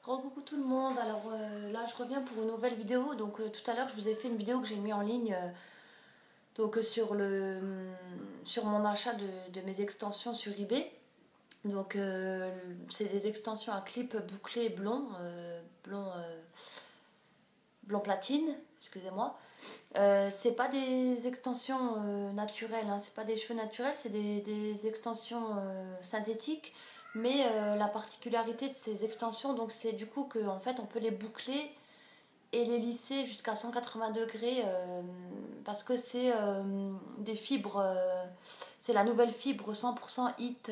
Coucou tout le monde, alors là je reviens pour une nouvelle vidéo. Donc tout à l'heure je vous ai fait une vidéo que j'ai mis en ligne sur mon achat de mes extensions sur eBay. Donc c'est des extensions à clip bouclé blond, blond platine, excusez-moi. C'est pas des extensions naturelles, hein, c'est pas des cheveux naturels, c'est des extensions synthétiques. Mais la particularité de ces extensions, donc c'est du coup qu'en fait on peut les boucler et les lisser jusqu'à 180 degrés parce que c'est des fibres, c'est la nouvelle fibre 100% Heat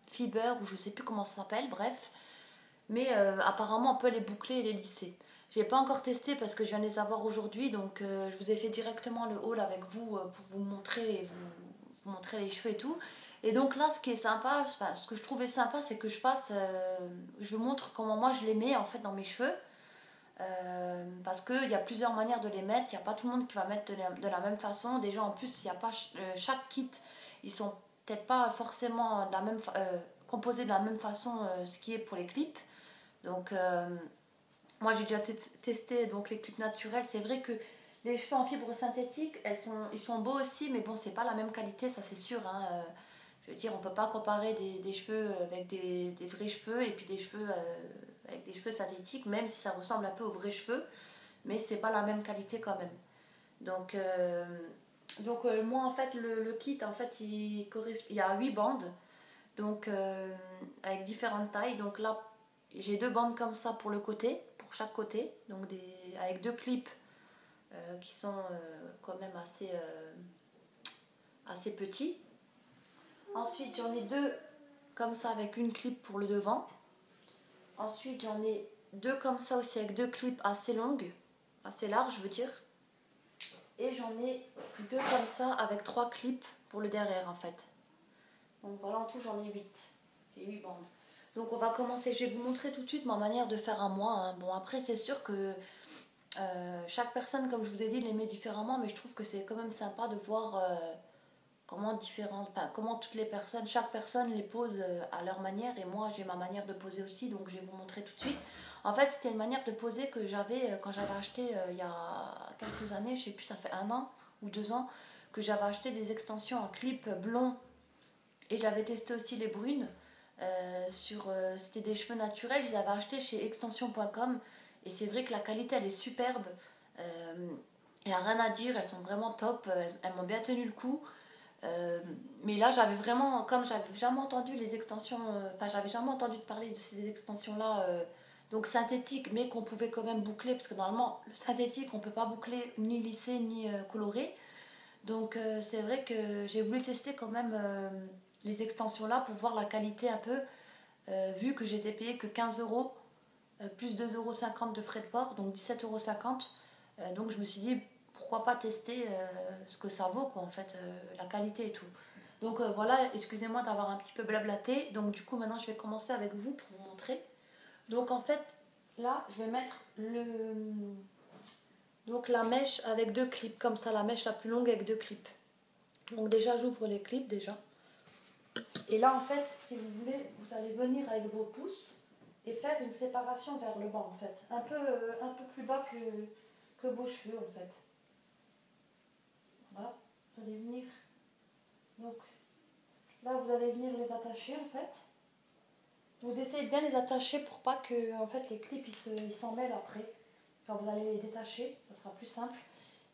Fiber ou je sais plus comment ça s'appelle, bref. Mais apparemment on peut les boucler et les lisser. J'ai pas encore testé parce que je viens de les avoir aujourd'hui, donc je vous ai fait directement le haul avec vous pour vous montrer et vous montrer les cheveux et tout. Et donc là, ce qui est sympa, enfin, ce que je trouvais sympa, c'est que je vous montre comment moi je les mets en fait dans mes cheveux. Parce qu'il y a plusieurs manières de les mettre, il n'y a pas tout le monde qui va mettre de la même façon. Déjà en plus, il y a pas chaque kit, ils sont peut-être pas forcément composés de la même façon, ce qui est pour les clips. Donc moi j'ai déjà testé donc les clips naturels. C'est vrai que les cheveux en fibre synthétique, ils sont beaux aussi, mais bon, c'est pas la même qualité, ça c'est sûr, hein. Je veux dire, on peut pas comparer des cheveux avec des vrais cheveux et puis des cheveux avec des cheveux synthétiques, même si ça ressemble un peu aux vrais cheveux, mais c'est pas la même qualité quand même. Donc, moi en fait le kit en fait il y a 8 bandes, donc avec différentes tailles. Donc là j'ai deux bandes comme ça pour le côté, pour chaque côté, donc avec deux clips qui sont quand même assez petits. Ensuite j'en ai deux comme ça avec une clip pour le devant. Ensuite j'en ai deux comme ça aussi avec deux clips assez longues, assez larges je veux dire. Et j'en ai deux comme ça avec trois clips pour le derrière en fait. Donc voilà, en tout j'en ai 8. J'ai 8 bandes. Donc on va commencer, je vais vous montrer tout de suite ma manière de faire à moi, hein. Bon après c'est sûr que chaque personne, comme je vous ai dit, les met différemment, mais je trouve que c'est quand même sympa de voir comment toutes les personnes, chaque personne les pose à leur manière. Et moi j'ai ma manière de poser aussi, donc je vais vous montrer tout de suite. En fait c'était une manière de poser que j'avais quand j'avais acheté il y a quelques années, je sais plus, ça fait 1 an ou 2 ans, que j'avais acheté des extensions à clip blond. Et j'avais testé aussi les brunes. C'était des cheveux naturels, je les avais achetés chez extension.com. Et c'est vrai que la qualité elle est superbe. Il n'y a rien à dire, elles sont vraiment top. Elles m'ont bien tenu le coup. Mais là j'avais vraiment, comme j'avais jamais entendu les extensions, j'avais jamais entendu parler de ces extensions là, donc synthétiques, mais qu'on pouvait quand même boucler, parce que normalement le synthétique on peut pas boucler ni lisser ni colorer. Donc c'est vrai que j'ai voulu tester quand même les extensions là pour voir la qualité un peu, vu que je les ai payées que 15 euros, plus 2,50 € de frais de port, donc 17,50 €. Donc je me suis dit pourquoi pas tester ce que ça vaut quoi, en fait, la qualité et tout. Donc voilà, excusez-moi d'avoir un petit peu blablaté. Donc du coup maintenant je vais commencer avec vous pour vous montrer. Donc en fait là je vais mettre donc la mèche avec deux clips, comme ça, la mèche la plus longue avec deux clips. Donc déjà j'ouvre les clips déjà. Et là en fait, si vous voulez, vous allez venir avec vos pouces et faire une séparation vers le bas en fait. Un peu plus bas que vos cheveux en fait. Voilà, vous allez venir. Donc là vous allez venir les attacher en fait. Vous essayez de bien les attacher pour pas que en fait, les clips ils s'en mêlent après. Quand vous allez les détacher, ça sera plus simple.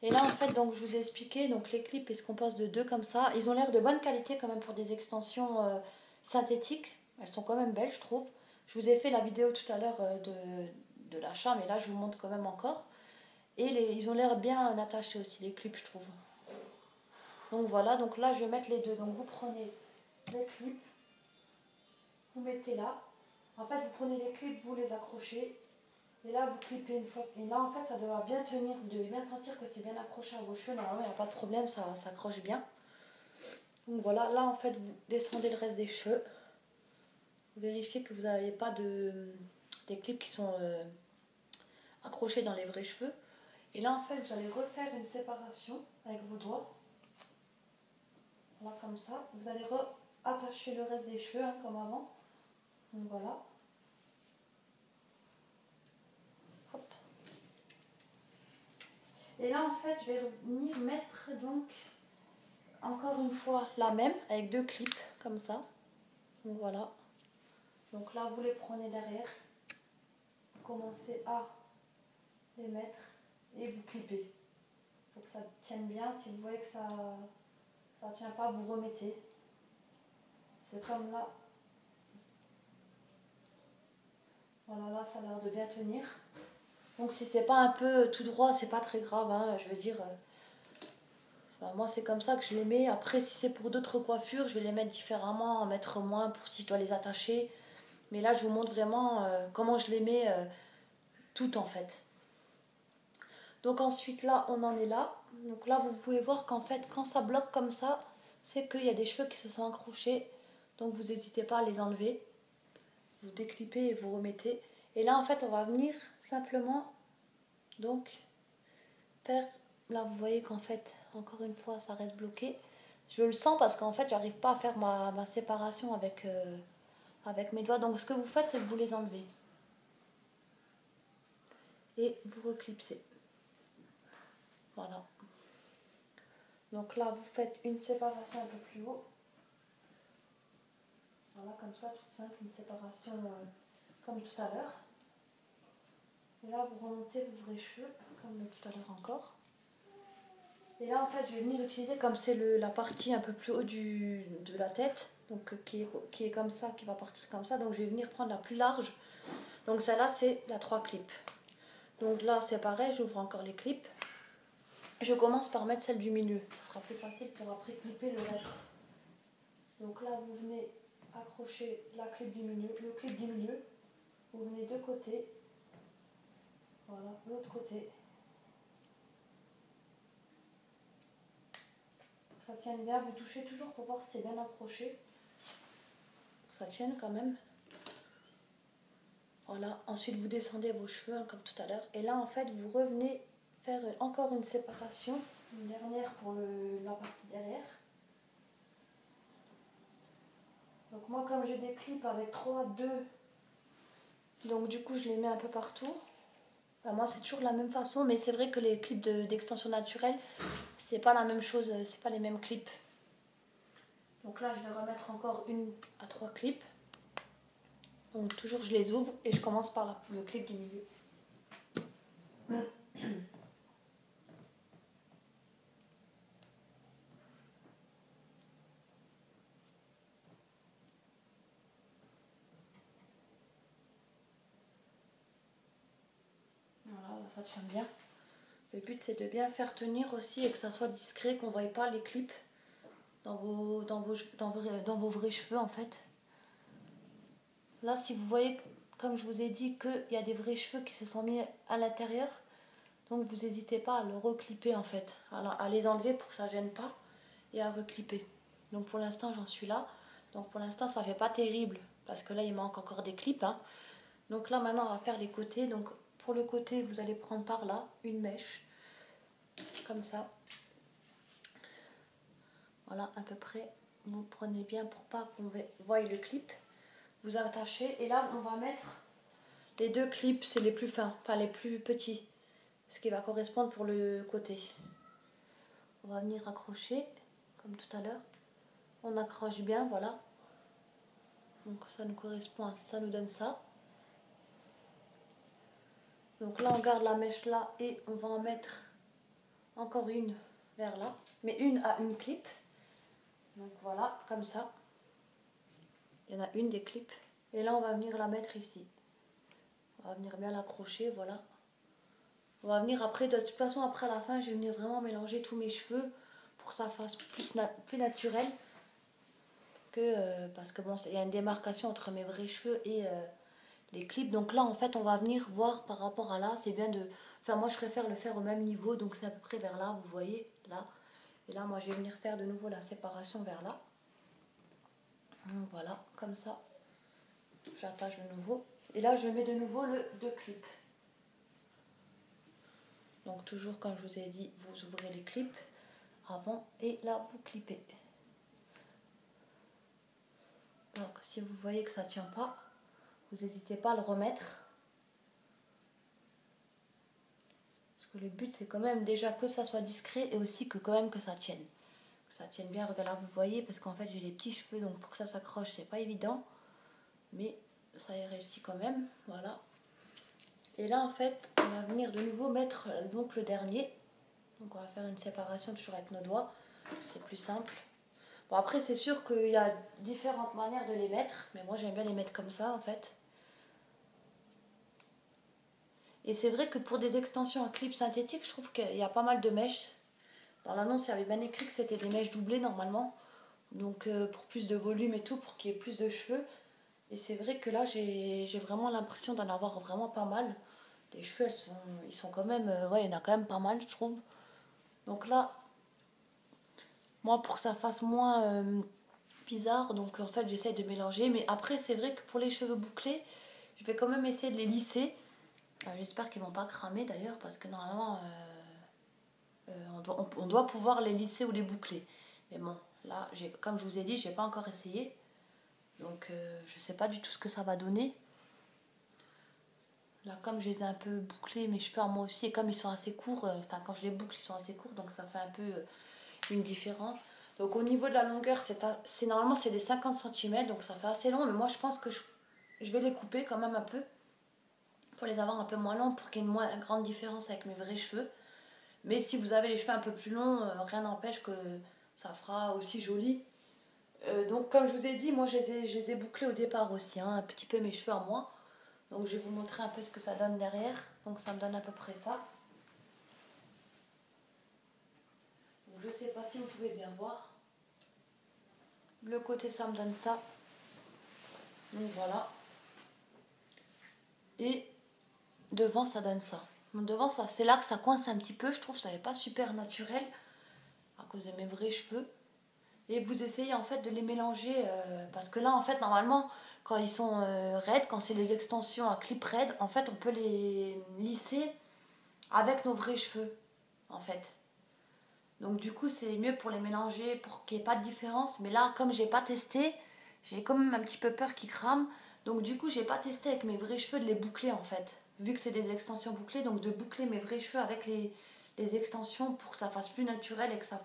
Et là en fait, donc je vous ai expliqué, donc les clips ils se composent de deux comme ça. Ils ont l'air de bonne qualité quand même pour des extensions synthétiques. Elles sont quand même belles je trouve. Je vous ai fait la vidéo tout à l'heure de l'achat, mais là je vous montre quand même encore. Et ils ont l'air bien attachés aussi les clips je trouve. Donc voilà, donc là je vais mettre les deux. Donc vous prenez les clips, vous mettez là. En fait vous prenez les clips, vous les accrochez. Et là, vous clippez une fois. Et là, en fait, ça devra bien tenir. Vous devez bien sentir que c'est bien accroché à vos cheveux. Normalement, il n'y a pas de problème, ça accroche bien. Donc voilà, là, en fait, vous descendez le reste des cheveux. Vous vérifiez que vous n'avez pas des clips qui sont accrochés dans les vrais cheveux. Et là, en fait, vous allez refaire une séparation avec vos doigts. Voilà, comme ça. Vous allez attacher le reste des cheveux, hein, comme avant. Donc voilà. Et là en fait je vais venir mettre donc encore une fois la même avec 2 clips comme ça. Donc voilà. Donc là vous les prenez derrière. Vous commencez à les mettre et vous clipez. Il faut que ça tienne bien. Si vous voyez que ça ne tient pas, vous remettez. C'est comme là. Voilà, là ça a l'air de bien tenir. Donc si c'est pas un peu tout droit, c'est pas très grave, hein, je veux dire. Enfin, moi c'est comme ça que je les mets. Après si c'est pour d'autres coiffures, je vais les mettre différemment, en mettre moins pour si je dois les attacher. Mais là je vous montre vraiment comment je les mets toutes en fait. Donc ensuite là on en est là. Donc là vous pouvez voir qu'en fait quand ça bloque comme ça, c'est qu'il y a des cheveux qui se sont accrochés. Donc vous n'hésitez pas à les enlever. Vous déclipez et vous remettez. Et là en fait on va venir simplement donc faire, là vous voyez qu'en fait encore une fois ça reste bloqué. Je le sens parce qu'en fait j'arrive pas à faire ma séparation avec mes doigts. Donc ce que vous faites c'est que vous les enlevez et vous reclipsez. Voilà. Donc là vous faites une séparation un peu plus haut. Voilà, comme ça, toute simple, une séparation comme tout à l'heure. Et là, vous remontez vos vrais cheveux, comme tout à l'heure encore. Et là, en fait, je vais venir utiliser, comme c'est la partie un peu plus haut de la tête, donc qui est comme ça, qui va partir comme ça. Donc, je vais venir prendre la plus large. Donc, celle-là, c'est la 3 clips. Donc là, c'est pareil, j'ouvre encore les clips. Je commence par mettre celle du milieu. Ce sera plus facile pour après clipper le reste. Donc là, vous venez accrocher la clip du milieu, le clip du milieu, vous venez de côté, voilà, l'autre côté, ça tienne bien, vous touchez toujours pour voir si c'est bien accroché, ça tienne quand même, voilà, ensuite vous descendez vos cheveux hein, comme tout à l'heure, et là en fait vous revenez faire encore une séparation, une dernière pour la partie derrière. Donc moi comme j'ai des clips avec 3, 2, donc du coup je les mets un peu partout. Enfin, moi c'est toujours de la même façon, mais c'est vrai que les clips d'extension naturelle, c'est pas la même chose, c'est pas les mêmes clips. Donc là je vais remettre encore une à 3 clips. Donc toujours je les ouvre et je commence par le clip du milieu. Voilà, ça tient bien. Le but c'est de bien faire tenir aussi et que ça soit discret, qu'on ne voie pas les clips dans vos vrais cheveux en fait. Là si vous voyez, comme je vous ai dit, qu'il y a des vrais cheveux qui se sont mis à l'intérieur, donc vous n'hésitez pas à le reclipper en fait, à les enlever pour que ça ne gêne pas et à reclipper. Donc pour l'instant j'en suis là, donc pour l'instant ça fait pas terrible parce que là il manque encore des clips hein. Donc là maintenant on va faire les côtés. Donc pour le côté vous allez prendre par là une mèche comme ça, voilà à peu près, vous prenez bien pour pas qu'on voie le clip, vous attachez et là on va mettre les 2 clips, c'est les plus fins, enfin les plus petits, ce qui va correspondre pour le côté. On va venir accrocher comme tout à l'heure, on accroche bien, voilà, donc ça nous correspond à ça, nous donne ça. Donc là on garde la mèche là et on va en mettre encore une vers là, mais une à une clip. Donc voilà, comme ça. Il y en a une des clips. Et là on va venir la mettre ici. On va venir bien l'accrocher, voilà. On va venir après, de toute façon après à la fin, je vais venir vraiment mélanger tous mes cheveux pour que ça fasse plus naturel. Parce que bon, il y a une démarcation entre mes vrais cheveux et les clips. Donc là en fait on va venir voir par rapport à là, c'est bien de... Enfin moi je préfère le faire au même niveau, donc c'est à peu près vers là, vous voyez, là. Et là moi je vais venir faire de nouveau la séparation vers là. Donc voilà, comme ça. J'attache de nouveau. Et là je mets de nouveau le 2 clips. Donc toujours comme je vous ai dit, vous ouvrez les clips avant et là vous clippez. Donc si vous voyez que ça ne tient pas, vous n'hésitez pas à le remettre. Parce que le but c'est quand même déjà que ça soit discret et aussi que quand même que ça tienne. Que ça tienne bien, regardez là vous voyez, parce qu'en fait j'ai les petits cheveux donc pour que ça s'accroche c'est pas évident. Mais ça y réussit quand même, voilà. Et là en fait on va venir de nouveau mettre donc le dernier. Donc on va faire une séparation toujours avec nos doigts, c'est plus simple. Bon après c'est sûr qu'il y a différentes manières de les mettre, mais moi j'aime bien les mettre comme ça en fait. Et c'est vrai que pour des extensions à clip synthétique, je trouve qu'il y a pas mal de mèches. Dans l'annonce il y avait bien écrit que c'était des mèches doublées normalement. Donc pour plus de volume et tout, pour qu'il y ait plus de cheveux. Et c'est vrai que là j'ai vraiment l'impression d'en avoir vraiment pas mal. Les cheveux ils sont quand même, ouais il y en a quand même pas mal je trouve. Donc là, moi pour que ça fasse moins bizarre, donc en fait j'essaie de mélanger. Mais après c'est vrai que pour les cheveux bouclés, je vais quand même essayer de les lisser. J'espère qu'ils vont pas cramer d'ailleurs, parce que normalement on doit pouvoir les lisser ou les boucler. Mais bon, là comme je vous ai dit, j'ai pas encore essayé. Donc je sais pas du tout ce que ça va donner. Là comme je les ai un peu bouclés, mes cheveux à moi aussi, et comme ils sont assez courts, enfin quand je les boucle ils sont assez courts, donc ça fait un peu une différence. Donc au niveau de la longueur, normalement c'est des 50 cm, donc ça fait assez long, mais moi je pense que je vais les couper quand même un peu, pour les avoir un peu moins longs, pour qu'il y ait une moins grande différence avec mes vrais cheveux. Mais si vous avez les cheveux un peu plus longs, rien n'empêche que ça fera aussi joli. Donc comme je vous ai dit, moi je les ai bouclés au départ aussi, hein, un petit peu mes cheveux à moi. Donc je vais vous montrer un peu ce que ça donne derrière. Donc ça me donne à peu près ça. Donc je sais pas si vous pouvez bien voir. Le côté ça me donne ça. Donc voilà. Et devant ça donne ça. Donc devant ça, c'est là que ça coince un petit peu. Je trouve que ça n'est pas super naturel à cause de mes vrais cheveux. Et vous essayez en fait de les mélanger parce que là en fait normalement quand ils sont raides, quand c'est les extensions à clip raide, en fait on peut les lisser avec nos vrais cheveux en fait. Donc du coup c'est mieux pour les mélanger, pour qu'il n'y ait pas de différence. Mais là comme j'ai pas testé, j'ai quand même un petit peu peur qu'ils crament. Donc du coup j'ai pas testé avec mes vrais cheveux de les boucler en fait. Vu que c'est des extensions bouclées, donc de boucler mes vrais cheveux avec les extensions pour que ça fasse plus naturel et que ça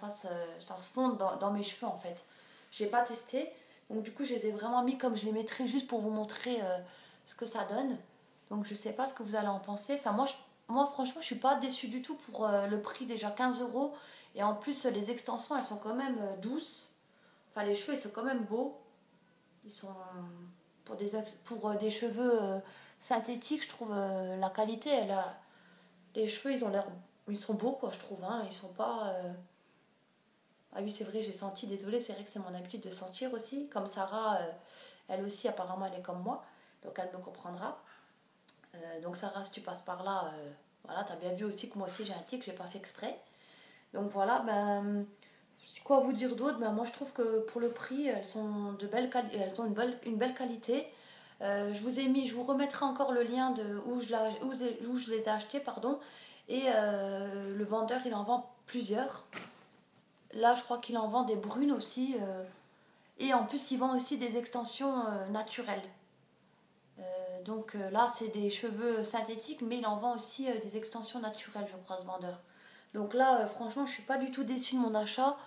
se fonde dans mes cheveux en fait. J'ai pas testé, donc du coup je les ai vraiment mis comme je les mettrais juste pour vous montrer ce que ça donne. Donc je sais pas ce que vous allez en penser. Enfin moi franchement je suis pas déçue du tout pour le prix, déjà 15 €. Et en plus les extensions elles sont quand même douces. Enfin les cheveux ils sont quand même beaux. Ils sont pour des cheveux synthétiques, je trouve la qualité les cheveux ils sont beaux quoi je trouve, hein. Ils sont pas ah oui c'est vrai j'ai senti, désolée, c'est vrai que c'est mon habitude de sentir aussi, comme Sarah elle aussi apparemment elle est comme moi, donc elle me comprendra. Donc Sarah si tu passes par là, voilà t'as bien vu aussi que moi aussi j'ai un tic, j'ai pas fait exprès. Donc voilà, ben quoi vous dire d'autre, ben moi je trouve que pour le prix elles sont elles ont une belle qualité. Je vous remettrai encore le lien de où je les ai achetés, pardon. Et le vendeur il en vend plusieurs. Là je crois qu'il en vend des brunes aussi. Et en plus il vend aussi des extensions naturelles. Là c'est des cheveux synthétiques, mais il en vend aussi des extensions naturelles, je crois, ce vendeur. Donc là franchement je suis pas du tout déçue de mon achat.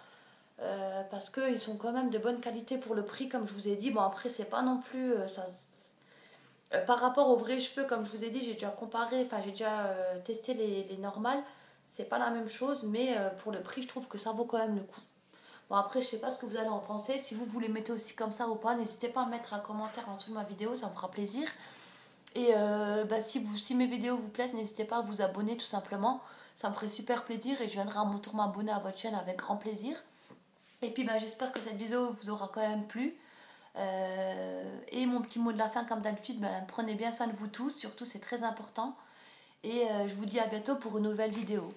Parce qu'ils sont quand même de bonne qualité pour le prix, comme je vous ai dit. Bon après c'est pas non plus par rapport aux vrais cheveux, comme je vous ai dit, j'ai déjà comparé, enfin j'ai déjà testé les normales. C'est pas la même chose, mais pour le prix, je trouve que ça vaut quand même le coup. Bon après, je sais pas ce que vous allez en penser. Si vous les mettez aussi comme ça ou pas, n'hésitez pas à mettre un commentaire en dessous de ma vidéo, ça me fera plaisir. Et si mes vidéos vous plaisent, n'hésitez pas à vous abonner tout simplement. Ça me ferait super plaisir et je viendrai à mon tour m'abonner à votre chaîne avec grand plaisir. Et puis j'espère que cette vidéo vous aura quand même plu. Et mon petit mot de la fin, comme d'habitude, prenez bien soin de vous tous, surtout c'est très important. Et je vous dis à bientôt pour une nouvelle vidéo.